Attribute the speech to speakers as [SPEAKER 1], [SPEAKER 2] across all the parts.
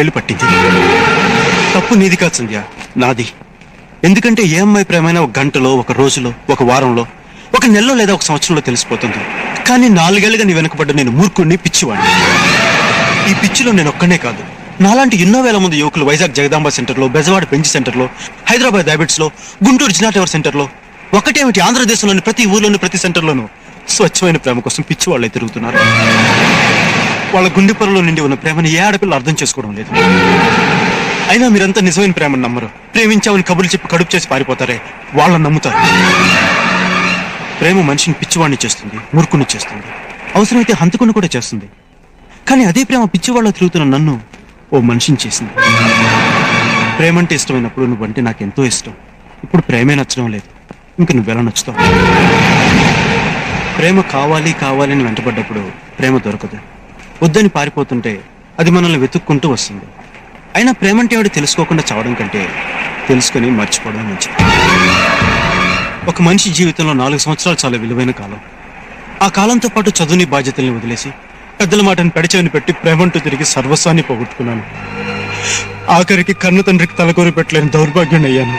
[SPEAKER 1] ఏళ్ళు పట్టింది. తప్పు నీది కాదు సంధ్య, నాది. ఎందుకంటే ఏ అమ్మాయి ప్రేమైనా ఒక గంటలో, ఒక రోజులో, ఒక వారంలో, ఒక నెలలో లేదా ఒక సంవత్సరంలో తెలిసిపోతుంది. కానీ 4 ఏళ్లుగా నీ వెనకబడ్డ నేను మూర్ఖుణ్ణి, పిచ్చివాడిని. ఈ పిచ్చిలో నేను ఒక్కనే కాదు, నాలాంటి ఎన్నో వేల మంది యువకులు వైజాగ్ జగదాంబ సెంటర్లో, బెజవాడ బెంచ్ సెంటర్లో, హైదరాబాద్ హ్యాబిట్స్ లో, గుంటూరు జినాటవర్ సెంటర్లో, ఒకటేమిటి ఆంధ్రదేశంలోని ప్రతి ఊర్లోని ప్రతి సెంటర్లోనూ స్వచ్ఛమైన ప్రేమ కోసం పిచ్చి వాళ్ళే తిరుగుతున్నారు. వాళ్ళ గుండె పొరలో నిండి ఉన్న ప్రేమని ఏ ఆడపిల్ల అర్థం చేసుకోవడం లేదు. అయినా మీరంతా నిజమైన ప్రేమను నమ్మరు. ప్రేమించామని కబుర్లు చెప్పి కడుపు చేసి పారిపోతారే, వాళ్ళని నమ్ముతారు. ప్రేమ మనిషిని పిచ్చివాడిని చేస్తుంది, మూర్ఖుని చేస్తుంది, అవసరమైతే హంతకుని కూడా చేస్తుంది. కానీ అదే ప్రేమ పిచ్చివాళ్ళ తిరుగుతున్న నన్ను ఓ మనిషిని చేసింది. ప్రేమంటే ఇష్టమైనప్పుడు నువ్వంటే నాకెంతో ఇష్టం. ఇప్పుడు ప్రేమే నచ్చడం లేదు, ఇంక నువ్వెలా నచ్చుతావు? ప్రేమ కావాలి కావాలి అని వెంటపడ్డప్పుడు ప్రేమ దొరకదు. వద్దని పారిపోతుంటే అది మనల్ని వెతుక్కుంటూ వస్తుంది. అయినా ప్రేమంటే ఎవడు తెలుసుకోకుండా చావడం కంటే తెలుసుకుని మర్చిపోవడం మంచిది. ఒక మనిషి జీవితంలో 4 సంవత్సరాలు చాలా విలువైన కాలం. ఆ కాలంతో పాటు చదువుని బాధ్యతల్ని వదిలేసి పెద్దల మాటను పెడిచేవని పెట్టి ప్రేమంటూ తిరిగి సర్వస్వాన్ని పోగొట్టుకున్నాను. ఆఖరికి కన్న తండ్రికి తలకొరి పెట్టలేని దౌర్భాగ్యం అయ్యాను.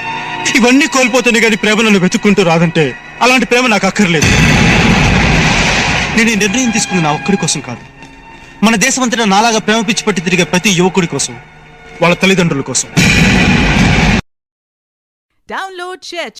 [SPEAKER 1] ఇవన్నీ కోల్పోతుంది కానీ ప్రేమ నన్ను వెతుక్కుంటూ రాదంటే అలాంటి ప్రేమ నాకు అక్కర్లేదు. నేను ఈ నిర్ణయం తీసుకున్న నా ఒక్కడి కోసం కాదు, మన దేశమంతటా నాలాగా ప్రేమ పిచ్చి పట్టి తిరిగే ప్రతి యువకుడి కోసం, వాళ్ళ తల్లిదండ్రుల కోసం.
[SPEAKER 2] Download Share